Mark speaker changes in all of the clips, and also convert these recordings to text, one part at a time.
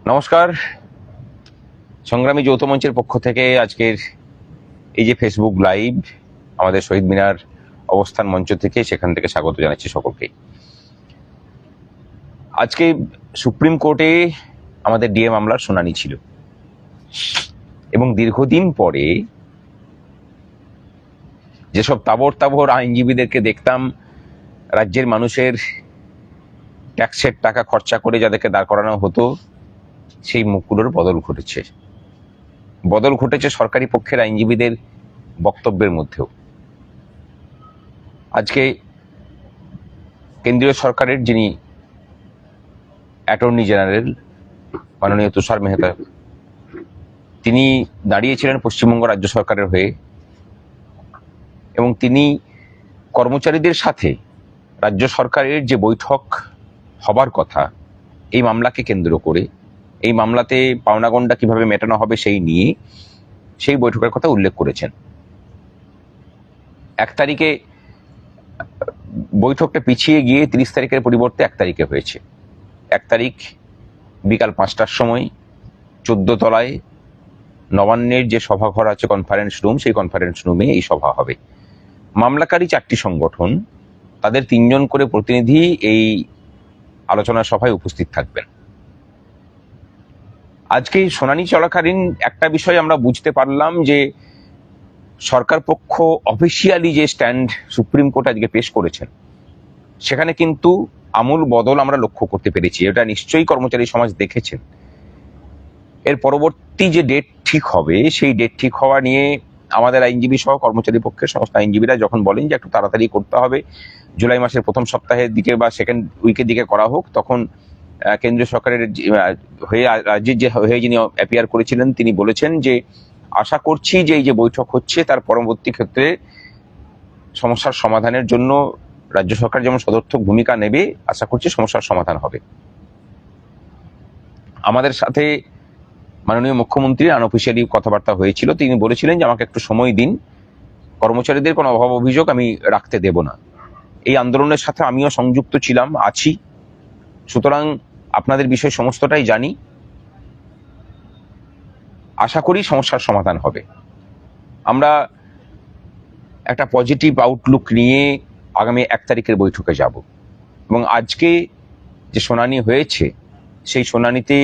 Speaker 1: নমস্কার। সংগ্রামী যৌথ মঞ্চের পক্ষ থেকে আজকের এই যে ফেসবুক লাইভ, আমাদের শহীদ মিনার অবস্থান মঞ্চ থেকে, সেখান থেকে স্বাগত জানাচ্ছি সকলকে। আজকে সুপ্রিম কোর্টে আমাদের ডিএ মামলার শুনানি ছিল এবং দীর্ঘদিন পরে যেসব তাবড় আইনজীবীদেরকে দেখতাম রাজ্যের মানুষের ট্যাক্সের টাকা খরচা করে যাদেরকে দাঁড় করানো হতো, সেই মুখগুলোর বদল ঘটেছে সরকারি পক্ষের আইনজীবীদের বক্তব্যের মধ্যেও। আজকে কেন্দ্রীয় সরকারের যিনি অ্যাটর্নি জেনারেল মাননীয় তুষার মেহতা, তিনি দাঁড়িয়েছিলেন পশ্চিমবঙ্গ রাজ্য সরকারের হয়ে এবং তিনি কর্মচারীদের সাথে রাজ্য সরকারের যে বৈঠক হবার কথা এই মামলাকে কেন্দ্র করে, এই মামলাতে পাওনাগণ্ডা কিভাবে মেটানো হবে সেই নিয়ে সেই বৈঠকের কথা উল্লেখ করেছেন। 1 তারিখে বৈঠকটা পিছিয়ে গিয়ে 30 তারিখের পরিবর্তে 1 তারিখে হয়েছে। 1 তারিখ বিকাল 5টার সময় 14 তলায় নবান্নের যে সভাঘর আছে কনফারেন্স রুম, সেই কনফারেন্স রুমে এই সভা হবে। মামলাকারী 4টি সংগঠন, তাদের 3 জন করে প্রতিনিধি এই আলোচনা সভায় উপস্থিত থাকবেন। আজকে শুনানি চলাকালীন একটা বিষয় আমরা বুঝতে পারলাম যে সরকার পক্ষ অফিসিয়ালি যে স্ট্যান্ড সুপ্রিম কোর্ট আজকে পেশ করেছেন, সেখানে কিন্তু আমূল বদল আমরা লক্ষ্য করতে পেরেছি। এটা নিশ্চয়ই কর্মচারী সমাজ দেখেছেন। এর পরবর্তী যে ডেট ঠিক হবে, সেই ডেট ঠিক হওয়া নিয়ে আমাদের আইনজীবী সহ কর্মচারী পক্ষের সমস্ত আইনজীবীরা যখন বলেন যে একটু তাড়াতাড়ি করতে হবে, জুলাই মাসের প্রথম সপ্তাহের দিকে বা সেকেন্ড উইকের দিকে করা হোক, তখন কেন্দ্রীয় সরকারের হয়ে রাজ্যের যে হয়ে যিনি অ্যাপিয়ার করেছিলেন, তিনি বলেছেন যে আশা করছি যে এই যে বৈঠক হচ্ছে তার পরবর্তী ক্ষেত্রে সমস্যার সমাধানের জন্য রাজ্য সরকার যেমন সদর্থক ভূমিকা নেবে, আশা করছি সমস্যার সমাধান হবে। আমাদের সাথে মাননীয় মুখ্যমন্ত্রীর আনঅফিসিয়ালি কথাবার্তা হয়েছিল। তিনি বলেছিলেন যে আমাকে একটু সময় দিন, কর্মচারীদের কোনো অভাব অভিযোগ আমি রাখতে দেব না। এই আন্দোলনের সাথে আমিও সংযুক্ত ছিলাম, আছি, সুতরাং আপনাদের বিষয় সমস্তটাই জানি। আশা করি সমস্যার সমাধান হবে। আমরা একটা পজিটিভ আউটলুক নিয়ে আগামী 1 তারিখের বৈঠকে যাব এবং আজকে যে শুনানি হয়েছে সেই শুনানিতে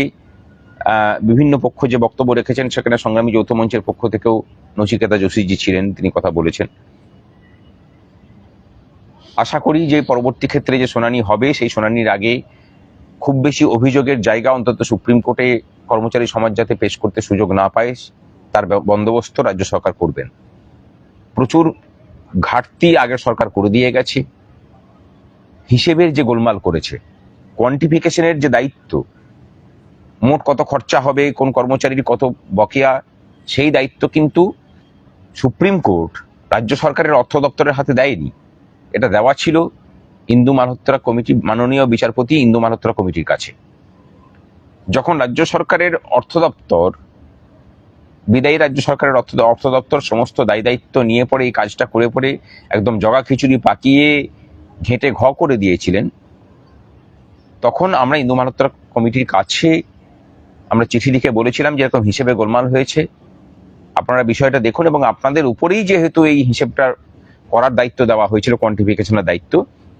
Speaker 1: বিভিন্ন পক্ষ যে বক্তব্য রেখেছেন, সেখানে সংগ্রামী যৌথ মঞ্চের পক্ষ থেকেও নচিকেতা যোশীজি ছিলেন, তিনি কথা বলেছেন। আশা করি যে পরবর্তী ক্ষেত্রে যে শুনানি হবে, সেই শুনানির আগে খুব বেশি অভিযোগের জায়গা অন্তত সুপ্রিম কোর্টে কর্মচারী সমাজ যাতে পেশ করতে সুযোগ না পায়, তার বন্দোবস্ত রাজ্য সরকার করবেন। প্রচুর ঘাটতি আগের সরকার করে দিয়ে গেছে। হিসেবের যে গোলমাল করেছে, কোয়ান্টিফিকেশনের যে দায়িত্ব, মোট কত খরচা হবে, কোন কর্মচারীর কত বকেয়া, সেই দায়িত্ব কিন্তু সুপ্রিম কোর্ট রাজ্য সরকারের অর্থ দপ্তরের হাতে দেয়নি। এটা দেওয়া ছিল ইন্দু মালহোত্রা কমিটি, মাননীয় বিচারপতি ইন্দু মালহোত্রা কমিটির কাছে। যখন রাজ্য সরকারের অর্থ দপ্তর, বিদায়ী রাজ্য সরকারের অর্থ দপ্তর সমস্ত দায় দায়িত্ব নিয়ে পড়ে এই কাজটা করে পড়ে একদম জগা খিচুড়ি পাকিয়ে ঘেঁটে করে দিয়েছিলেন, তখন আমরা ইন্দু মালহোত্রা কমিটির কাছে আমরা চিঠি লিখে বলেছিলাম যে এরকম হিসেবে গোলমাল হয়েছে, আপনারা বিষয়টা দেখুন এবং আপনাদের উপরেই যেহেতু এই হিসেবটা করার দায়িত্ব দেওয়া হয়েছিল, কোয়ান্টিফিকেশনের দায়িত্ব,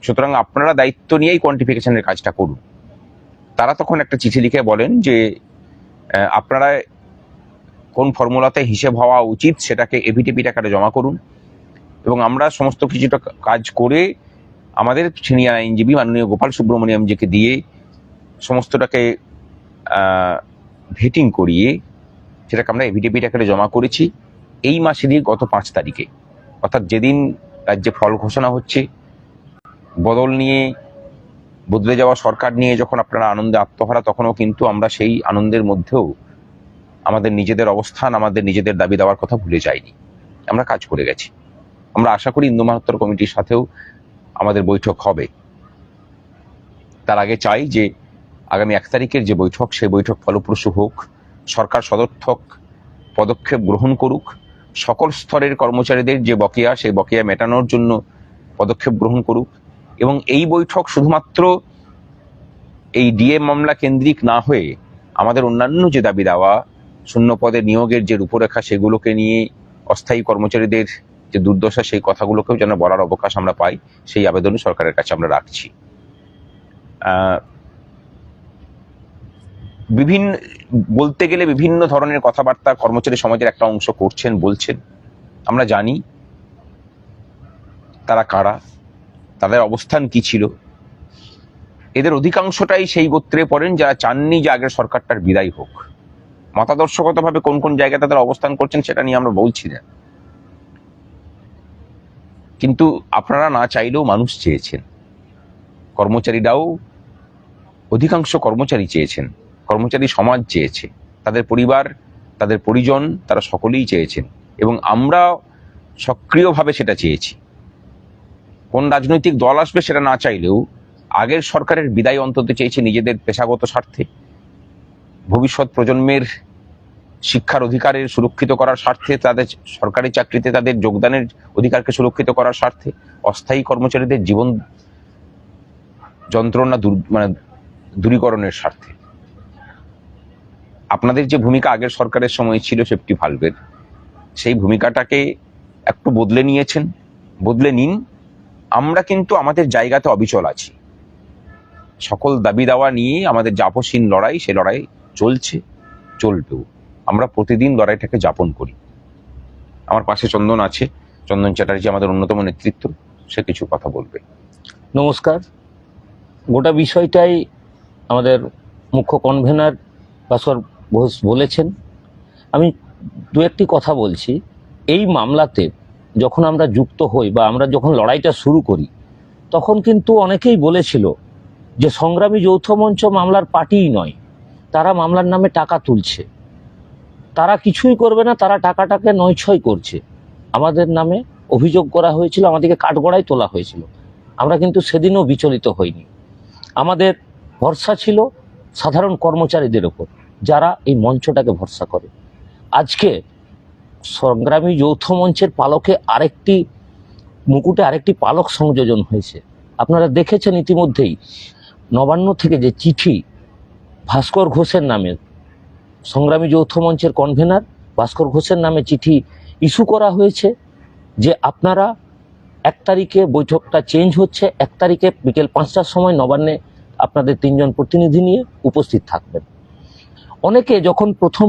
Speaker 1: সুতরাং আপনারা দায়িত্ব নিয়েই কোয়ান্টিফিকেশনের কাজটা করুন। তারা তখন একটা চিঠি লিখে বলেন যে আপনারা কোন ফর্মুলাতে হিসেব হওয়া উচিত সেটাকে এভিটিপিট আকারে জমা করুন এবং আমরা সমস্ত কিছুটা কাজ করে আমাদের সিনিয়র আইনজীবী মাননীয় গোপাল সুব্রমণিয়ামজিকে দিয়ে সমস্তটাকে ভেটিং করিয়ে সেটাকে আমরা এভিটিপিট আকারে জমা করেছি এই মাসেরই গত 5 তারিখে, অর্থাৎ যেদিন রাজ্যে ফল ঘোষণা হচ্ছে। বদল নিয়ে, বদলে যাওয়া সরকার নিয়ে যখন আপনারা আনন্দে আত্মহারা, তখনও কিন্তু আমরা সেই আনন্দের মধ্যেও আমাদের নিজেদের অবস্থান, আমাদের নিজেদের দাবি দেওয়ার কথা ভুলে যাইনি। আমরা কাজ করে গেছি। আমরা আশা করি ইন্দু মালহোত্রা কমিটির সাথেও আমাদের বৈঠক হবে। তার আগে চাই যে আগামী 1 তারিখের যে বৈঠক, সেই বৈঠক ফলপ্রসূ হোক, সরকার সদর্থক পদক্ষেপ গ্রহণ করুক, সকল স্তরের কর্মচারীদের যে বকেয়া, সেই বকেয়া মেটানোর জন্য পদক্ষেপ গ্রহণ করুক এবং এই বৈঠক শুধুমাত্র এই ডিএ মামলা কেন্দ্রিক না হয়ে আমাদের অন্যান্য যে দাবি দাওয়া, শূন্য পদে নিয়োগের যে রূপরেখা, সেগুলোকে নিয়ে অস্থায়ী কর্মচারীদের যে দুর্দশা, সেই কথাগুলোকেও যেন বলার অবকাশ আমরা পাই, সেই আবেদনই সরকারের কাছে আমরা রাখছি। বলতে গেলে বিভিন্ন ধরনের কথাবার্তা কর্মচারী সমাজের একটা অংশ করছেন, বলছেন। আমরা জানি তারা কারা, তাদের অবস্থান কি ছিল। এদের অধিকাংশটাই সেই গোত্রে পড়েন যারা চাননি যে আগের সরকারটার বিদায় হোক। মতাদর্শগতভাবে কোন কোন জায়গায় তাদের অবস্থান করছেন সেটা নিয়ে আমরা বলছি না, কিন্তু আপনারা না চাইলেও মানুষ চেয়েছেন, কর্মচারীরাও, অধিকাংশ কর্মচারী চেয়েছেন, কর্মচারী সমাজ চেয়েছে, তাদের পরিবার, তাদের পরিজন, তারা সকলেই চেয়েছেন, এবং আমরা সক্রিয়ভাবে সেটা চেয়েছি। কোন রাজনৈতিক দল আসবে সেটা না চাইলেও আগের সরকারের বিদায় অন্তত চেয়েছে নিজেদের পেশাগত স্বার্থে, ভবিষ্যৎ প্রজন্মের শিক্ষার অধিকারের সুরক্ষিত করার স্বার্থে, তাদের সরকারি চাকরিতে তাদের যোগদানের অধিকারকে সুরক্ষিত করার স্বার্থে, অস্থায়ী কর্মচারীদের জীবন যন্ত্রণা দূরীকরণের স্বার্থে। আপনাদের যে ভূমিকা আগের সরকারের সময় ছিল সেফটি ভালভের, সেই ভূমিকাটাকে একটু বদলে নিয়েছেন, বদলে নিন। আমরা কিন্তু আমাদের জায়গাতে অবিচল আছি। সকল দাবি দাওয়া নিয়ে আমাদের যে আপসহীন লড়াই, সে লড়াই চলছে, চলবেও। আমরা প্রতিদিন লড়াইটাকে যাপন করি। আমার পাশে চন্দন আছে, চন্দন চ্যাটার্জি আমাদের অন্যতম নেতৃত্ব, সে কিছু কথা বলবে।
Speaker 2: নমস্কার। গোটা বিষয়টাই আমাদের মুখ্য কনভেনার ভাস্কর ঘোষ বলেছেন। আমি দু একটি কথা বলছি। এই মামলাতে যখন আমরা যুক্ত হই বা আমরা যখন লড়াইটা শুরু করি, তখন কিন্তু অনেকেই বলেছিল যে সংগ্রামী যৌথ মঞ্চ মামলার পার্টিই নয়, তারা মামলার নামে টাকা তুলছে, তারা কিছুই করবে না, তারা টাকাটাকে নয়ছয় করছে। আমাদের নামে অভিযোগ করা হয়েছিল, আমাদেরকে কাঠগড়ায় তোলা হয়েছিল। আমরা কিন্তু সেদিনও বিচলিত হইনি। আমাদের ভরসা ছিল সাধারণ কর্মচারীদের ওপর, যারা এই মঞ্চটাকে ভরসা করে। আজকে সংগ্রামী যৌথ মঞ্চের পালকে আরেকটি মুকুটে আরেকটি পালক সংযোজন হয়েছে। আপনারা দেখেছেন ইতিমধ্যেই নবান্ন থেকে যে চিঠি ভাস্কর ঘোষের নামে, সংগ্রামী যৌথ মঞ্চের কনভেনার ভাস্কর ঘোষের নামে চিঠি ইস্যু করা হয়েছে যে আপনারা 1 তারিখে বৈঠকটা চেঞ্জ হচ্ছে, 1 তারিখে বিকেল 5টার সময় নবান্নে আপনাদের 3 জন প্রতিনিধি নিয়ে উপস্থিত থাকবেন। অনেকে যখন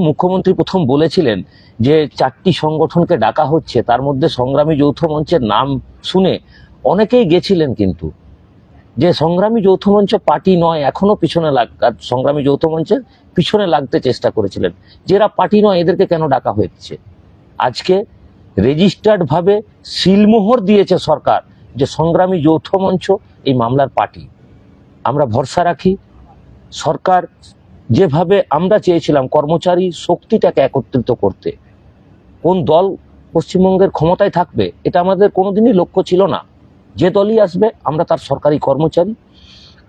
Speaker 2: মুখ্যমন্ত্রী প্রথম বলেছিলেন যে 4টি সংগঠনকে ডাকা হচ্ছে, তার মধ্যে সংগ্রামী যৌথ মঞ্চের নাম শুনে অনেকেই গেছিলেন, কিন্তু যে সংগ্রামী যৌথ মঞ্চ পার্টি নয়, এখনো পিছনে সংগ্রামী যৌথ মঞ্চের পিছনে লাগতে চেষ্টা করেছিলেন, যারা পার্টি নয় এদেরকে কেন ডাকা হচ্ছে। আজকে রেজিস্টার্ড ভাবে সিলমোহর দিয়েছে সরকার যে সংগ্রামী যৌথ মঞ্চ এই মামলার পার্টি। আমরা ভরসা রাখি সরকার যেভাবে আমরা চেয়েছিলাম কর্মচারী শক্তিটাকে একত্রিত করতে, কোন দল পশ্চিমবঙ্গের ক্ষমতায় থাকবে এটা আমাদের কোনোদিনই লক্ষ্য ছিল না। যে দলই আসবে আমরা তার সরকারি কর্মচারী।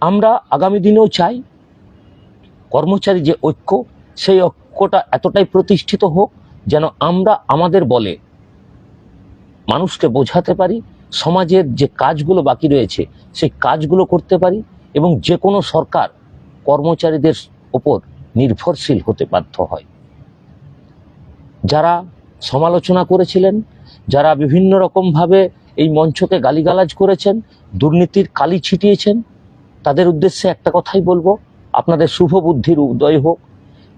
Speaker 2: আমরা আগামী দিনেও চাই কর্মচারী যে ঐক্য, সেই ঐক্যটা এতটাই প্রতিষ্ঠিত হোক যেন আমরা আমাদের বলে মানুষকে বোঝাতে পারি, সমাজের যে কাজগুলো বাকি রয়েছে সেই কাজগুলো করতে পারি, এবং যে কোনো সরকার কর্মচারীদের ওপর নির্ভরশীল হতে বাধ্য হয়। যারা সমালোচনা করেছিলেন, যারা বিভিন্ন রকমভাবে এই মঞ্চকে গালিগালাজ করেছেন, দুর্নীতির কালি ছিটিয়েছেন, তাদের উদ্দেশ্যে একটা কথাই বলবো, আপনাদের শুভ বুদ্ধির উদয় হোক।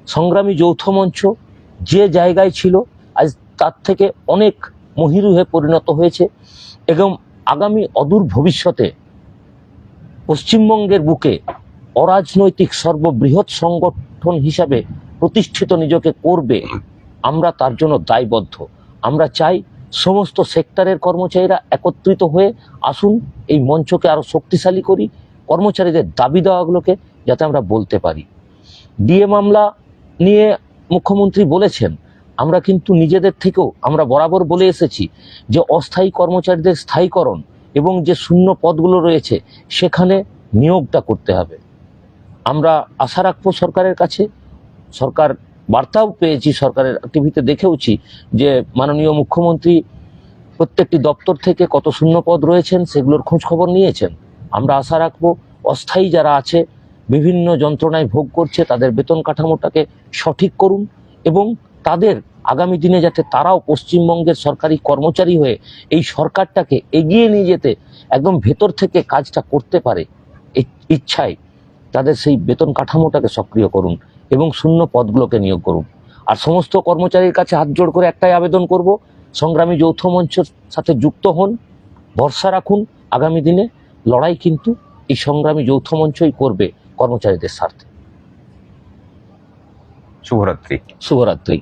Speaker 2: সংগ্রামী যৌথ মঞ্চ যে জায়গায় ছিল আজ তার থেকে অনেক মহিরু হয়ে পরিণত হয়েছে, এবং আগামী অদূর ভবিষ্যতে পশ্চিমবঙ্গের বুকে অরাজনৈতিক সর্ববৃহৎ সংগঠন হিসাবে প্রতিষ্ঠিত নিজেকে করবে। আমরা তার জন্য দায়বদ্ধ। আমরা চাই সমস্ত সেক্টরের কর্মচারীরা একত্রিত হয়ে আসুন, এই মঞ্চকে আরো শক্তিশালী করি, কর্মচারীদের দাবি দেওয়াগুলোকে যাতে আমরা বলতে পারি। ডিএ মামলা নিয়ে মুখ্যমন্ত্রী বলেছেন, আমরা কিন্তু নিজেদের থেকেও আমরা বরাবর বলে এসেছি যে অস্থায়ী কর্মচারীদের স্থায়ীকরণ এবং যে শূন্য পদগুলো রয়েছে সেখানে নিয়োগটা করতে হবে। আমরা আশা রাখবো সরকারের কাছে, সরকার বার্তাও পেয়েছি, সরকারের টিভিতে দেখেওছি যে মাননীয় মুখ্যমন্ত্রী প্রত্যেকটি দপ্তর থেকে কত শূন্য পদ রয়েছেন সেগুলোর খোঁজ খবর নিয়েছেন। আমরা আশা রাখবো অস্থায়ী যারা আছে বিভিন্ন যন্ত্রণায় ভোগ করছে, তাদের বেতন কাঠামোটাকে সঠিক করুন এবং তাদের আগামী দিনে যাতে তারাও পশ্চিমবঙ্গের সরকারি কর্মচারী হয়ে এই সরকারটাকে এগিয়ে নিয়ে যেতে একদম ভেতর থেকে কাজটা করতে পারে এই ইচ্ছায় তাদের সেই বেতন কাঠামোটাকে সক্রিয় করুন এবং শূন্য পদগুলোকে নিয়োগ করুন। আর সমস্ত কর্মচারীর কাছে হাত জোড় করে একটাই আবেদন করব, সংগ্রামী যৌথ মঞ্চের সাথে যুক্ত হন, ভরসা রাখুন আগামী দিনে লড়াই কিন্তু এই সংগ্রামী যৌথ মঞ্চই করবে কর্মচারীদের স্বার্থে।
Speaker 1: শুভরাত্রি।
Speaker 2: শুভরাত্রি।